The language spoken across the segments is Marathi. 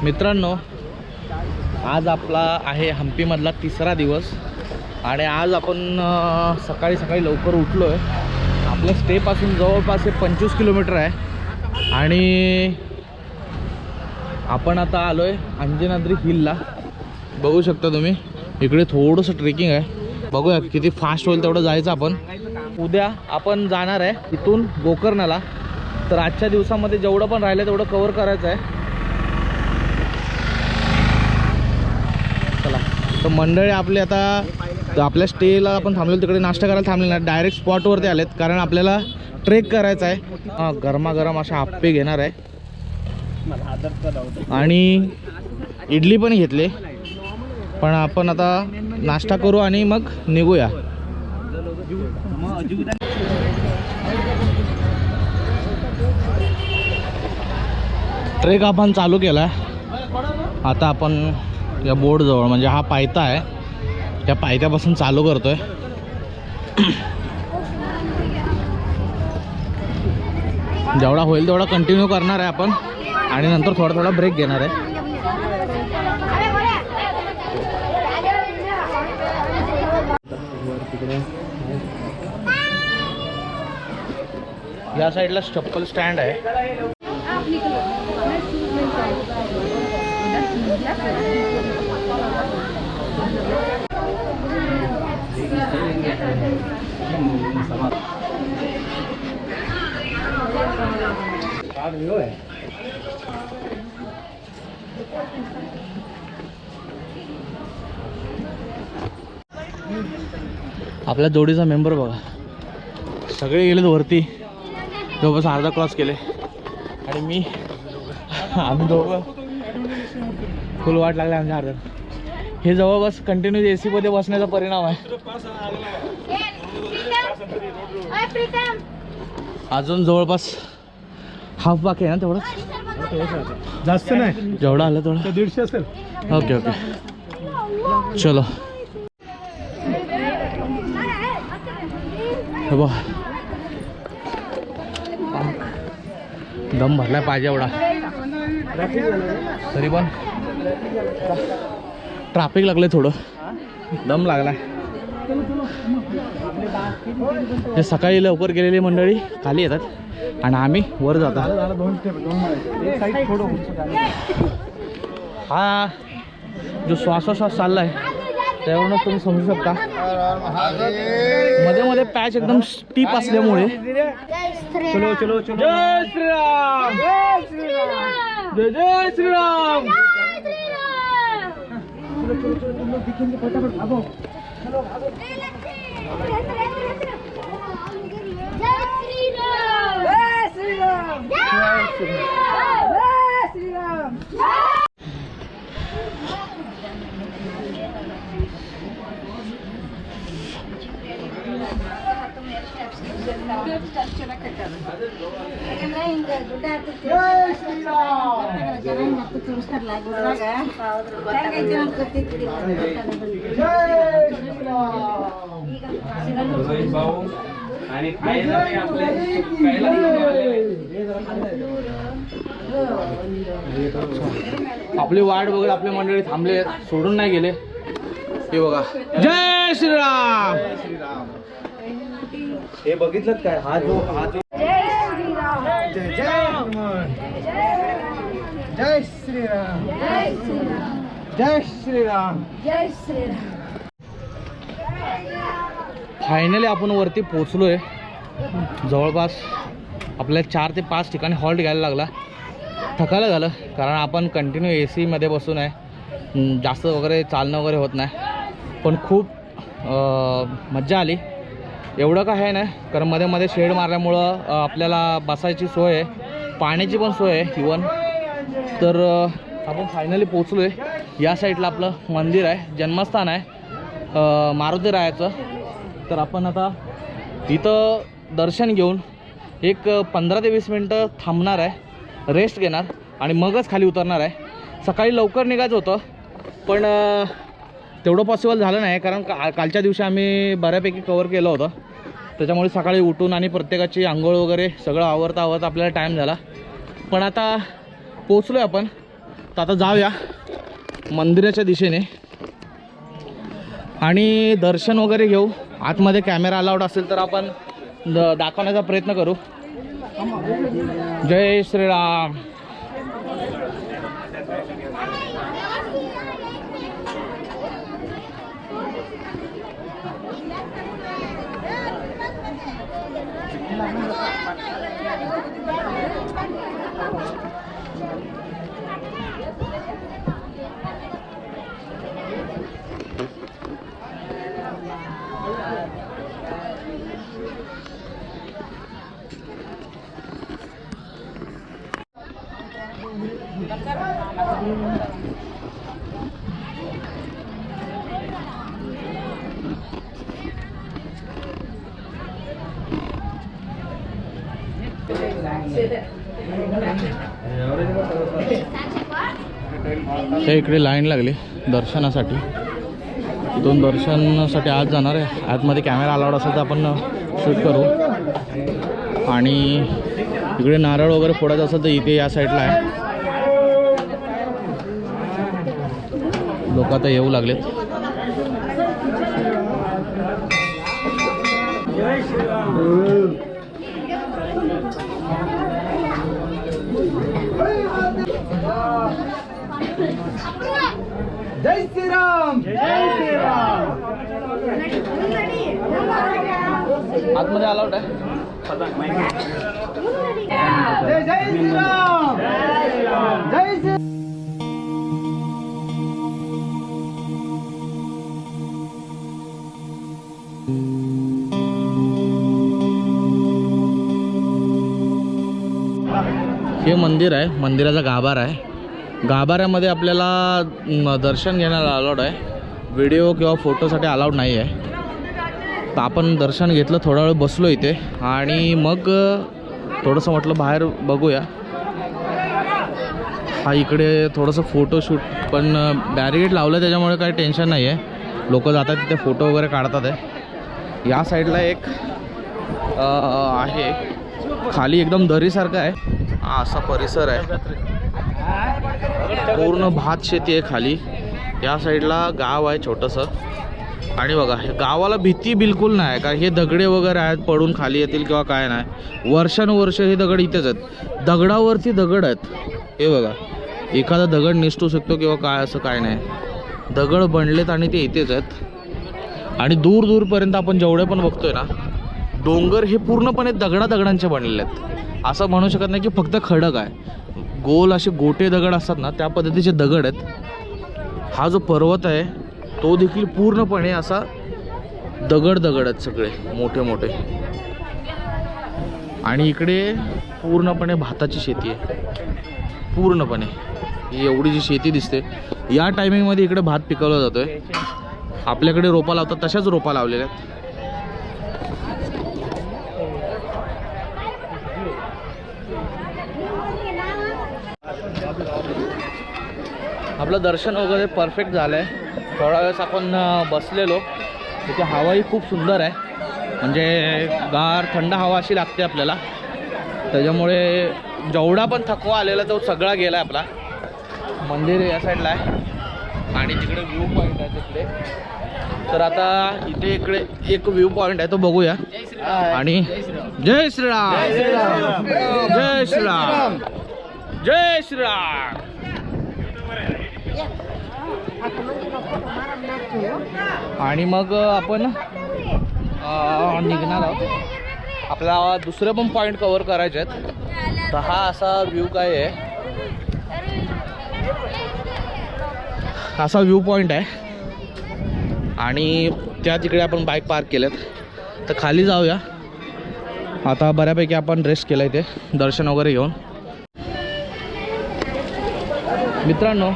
मित्रांनो, आज आपला आहे हम्पीमधला तिसरा दिवस आणि आज आपण सकाळी सकाळी लवकर उठलो आहे. आपल्या स्टेपासून जवळपास 25 किलोमीटर आहे आणि आपण आता आलो आहे अंजनाद्री हिलला. बघू शकता तुम्ही, इकडे थोडंसं ट्रेकिंग आहे. बघूया किती फास्ट होईल तेवढं जायचं. आपण उद्या आपण जाणार आहे इथून गोकर्णाला. तर आजच्या दिवसामध्ये जेवढं पण राहिलं तेवढं कवर करायचं आहे. चला, तर मंडळी आपले आता आपल्या स्टेला आपण थांबलो, तिकडे नाश्ता करायला थांबले ना, डायरेक्ट स्पॉटवरती आलेत कारण आपल्याला ट्रेक करायचा आहे. गरमागरम अशा आप्पे घेणार आहे आणि इडली पण घेतले. पण आपण आता नाश्ता करू आणि मग निघूया. ट्रेक आपण चालू केला आहे. आता आपण या बोर्डजवळ, म्हणजे हा पायथा आहे, त्या पायथ्यापासून चालू करतोय. जेवढा होईल तेवढा कंटिन्यू करणार आहे आपण आणि नंतर थोडा थोडा ब्रेक घेणार आहे. या साईडला चप्पल स्टँड आहे. आपल्या जोडीचा मेंबर बघा, सगळे गेलेत वरती. जवळपास अर्धा क्रॉस केले आणि आम्ही दोघं फुल वाट लागले आमच्या अर्धा. हे जवळपास कंटिन्यू AC मध्ये बसण्याचा परिणाम आहे. अजून जवळपास हाफ बाकी आहे ना, तेवढंच, जास्त नाही, जेवढं आलं तेवढं 150 असेल. ओके ओके, चलो. हे बघ, दम भरला पाहिजे एवढा, तरी पण ट्रॅफिक लागले, थोडं दम लागला. हे सकाळी लवकर गेलेली मंडळी खाली येतात आणि आम्ही वर जातो. हा जो श्वासोश्वास चालला आहे त्यावरूनच तुम्ही समजू शकता. मध्ये मध्ये पॅच एकदम स्टीप असल्यामुळे. चलो चलो चलो, जय श्रीराम, जय श्रीराम, जय जय श्रीराम. चलो चलो चलो, दिखेंगे फटाफट, भागो, चलो भागो. जय श्रीराम, जय श्रीराम, जय श्रीराम. आपली वाट बघत आपले मंडळी थांबले, सोडून नाही गेले. हे बघा, जय श्रीराम. हे बघितलं काय, हा जो जय श्रीराम, जय जय जय श्रीराम, जय श्रीराम, जय श्रीराम, जय श्रीराम. फायनली आपण वरती पोहोचलोय. जवळपास आपल्याला 4 ते 5 ठिकाणी हॉल्ट घ्यायला लागला. थकायला झालं कारण आपण कंटिन्यू AC मध्ये बसून आहे, जास्त वगैरे चालणं वगैरे होत नाही. पण खूप मज्जा आली. एवढं काय आहे ना, कारण मध्ये मध्ये शेड मारल्यामुळं आपल्याला बसायची सोय आहे, पाण्याची पण सोय आहे इवन. तर आपण फायनली पोचलो आहे. या साईडला आपलं मंदिर आहे, जन्मस्थान आहे मारुतीरायाचं. तर आपण आता इथं दर्शन घेऊन एक 15 ते 20 मिनटं थांबणार आहे, रेस्ट घेणार आणि मगच खाली उतरणार आहे. सकाळी लवकर निघायचं होतं पण तेवढं पॉसिबल झालं नाही कारण कालच्या दिवशी आम्ही बऱ्यापैकी कवर केलं होतं. त्याच्यामुळे सकाळी उठून आणि प्रत्येकाची आंघोळ वगैरे सगळं आवरता आवरता आपल्याला टाईम झाला. पण आता पोचलो आहे आपण. तर आता जाऊया मंदिराच्या दिशेने आणि दर्शन वगैरे घेऊ. आतमध्ये कॅमेरा अलाउड असेल तर आपण दाखवण्याचा प्रयत्न करू. जय श्रीराम. हे इकडे लाईन लागली दर्शनासाठी. इथून दर्शनासाठी आज जाणार आहे. आतमध्ये कॅमेरा अलाउड असेल तर आपण शूट करू. आणि इकडे नारळ वगैरे फोडायचं असेल तर इथे या साईडला आहे. लोक आता येऊ लागलेत. जय श्रीराम. जय श्रीराम. आतमध्ये अलाउड आहे. जय जय श्रीराम. जय श्री. हे मंदिर आहे. मंदिराचा गाभारा आहे. गाभाऱ्यामध्ये आपल्याला दर्शन घेण्याला अलाउड आहे. व्हिडिओ किंवा फोटोसाठी अलाउड नाही आहे. तर आपण दर्शन घेतलं, थोडा वेळ बसलो इथे आणि मग थोडंसं म्हटलं बाहेर बघूया. हा इकडे थोडंसं फोटोशूट, पण बॅरिकेड लावलं त्याच्यामुळे काही टेन्शन नाही आहे. लोक जातात तिथे फोटो वगैरे काढतात आहे. या साईडला एक आहे, खाली एकदम दरीसारखं आहे. हा असा परिसर आहे. पूर्ण भात शेती आहे खाली. या साईडला गाव आहे छोटंसं. आणि बघा हे गावाला भीती बिलकुल नाही आहे, कारण हे दगडे वगैरे आहेत, पडून खाली येतील किंवा काय नाही. वर्षानुवर्ष हे दगड इथेच आहेत. दगडावरती दगड आहेत. हे बघा, एखादा दगड निसटू शकतो किंवा काय, असं काय नाही. दगड बनलेत आणि ते इथेच आहेत. आणि दूर दूरपर्यंत आपण जेवढे पण बघतोय ना डोंगर, हे पूर्णपणे दगडांचे बनलेले आहेत. असं म्हणू शकत नाही की फक्त खडक आहे. गोल असे गोटे दगड असतात ना, त्या पद्धतीचे दगड आहेत. हा जो पर्वत आहे तो देखील पूर्णपणे असा दगड आहेत सगळे मोठे मोठे. आणि इकडे पूर्णपणे भाताची शेती आहे. पूर्णपणे ही एवढी जी शेती दिसते, या टायमिंगमध्ये इकडे भात पिकवला जातोय. आपल्याकडे रोपा लावतात तशाच रोपा लावलेल्या आहेत. आपलं दर्शन वगैरे परफेक्ट झालं आहे. थोडा वेळेस आपण बसलेलो. तिथे हवाही खूप सुंदर आहे. म्हणजे गार थंड हवा अशी लागते आपल्याला. त्याच्यामुळे जेवढा पण थकवा आलेला तो सगळा गेला आहे आपला. मंदिर या साईडला आहे आणि तिकडे व्ह्यू पॉईंट आहे तिकडे. तर आता इथे इकडे एक व्ह्यू पॉईंट आहे तो बघूया. आणि जय श्रीराम. जय श्रीराम. जय श्रीराम. आणि मग आपण निघणार आहोत. आपल्याला दुसरे पण पॉईंट कव्हर करायचे आहेत. तर हा असा व्ह्यू काय आहे, असा व्ह्यू पॉईंट आहे. आणि त्या तिकडे आपण बाईक पार्क केल्यात. तर खाली जाऊया. आता बऱ्यापैकी आपण रेस्ट केलं इथे दर्शन वगैरे घेऊन. मित्रांनो,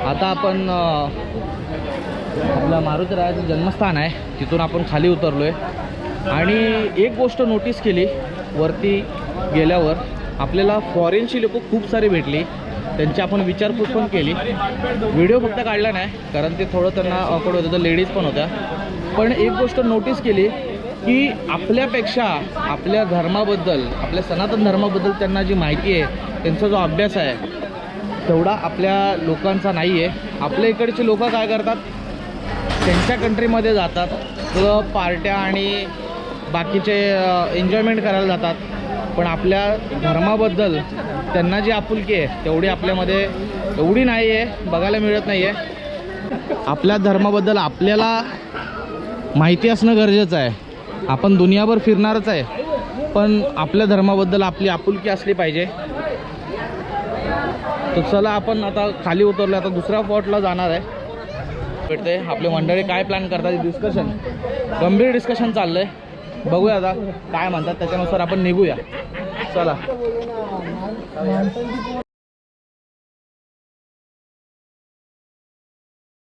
आता आपण आपलं मारुतीरायाचं जन्मस्थान आहे तिथून आपण खाली उतरलो आहे. आणि एक गोष्ट नोटीस केली, वरती गेल्यावर आपल्याला फॉरेनची लोक खूप सारी भेटली. त्यांची आपण विचारपूस पण केली. व्हिडिओ फक्त काढला नाही कारण ते थोडं त्यांना ऑकवर्ड होतं, तर लेडीज पण होत्या. पण एक गोष्ट नोटीस केली की आपल्यापेक्षा आपल्या धर्माबद्दल, आपल्या सनातन धर्माबद्दल त्यांना जी माहिती आहे, त्यांचा जो अभ्यास आहे तेवढा आपल्या लोकांचा नाही आहे. आपल्या इकडचे लोक काय करतात, त्यांच्या कंट्रीमध्ये जातात, तर पार्ट्या आणि बाकीचे एन्जॉयमेंट करायला जातात. पण आपल्या धर्माबद्दल त्यांना जी आपुलकी आहे तेवढी आपल्यामध्ये एवढी नाही आहे, बघायला मिळत नाही आहे. आपल्या धर्माबद्दल आपल्याला माहिती असणं गरजेचं आहे. आपण दुनियाभर फिरणारच आहे, पण आपल्या धर्माबद्दल आपली आपुलकी असली पाहिजे. तर चला आपण आता खाली उतरलो, आता दुसऱ्या स्पॉटला जाणार आहे. भेटते आपले मंडळी काय प्लॅन करतात, डिस्कशन, गंभीर डिस्कशन चाललं आहे. बघूया आता काय म्हणतात, त्याच्यानुसार आपण निघूया. चला.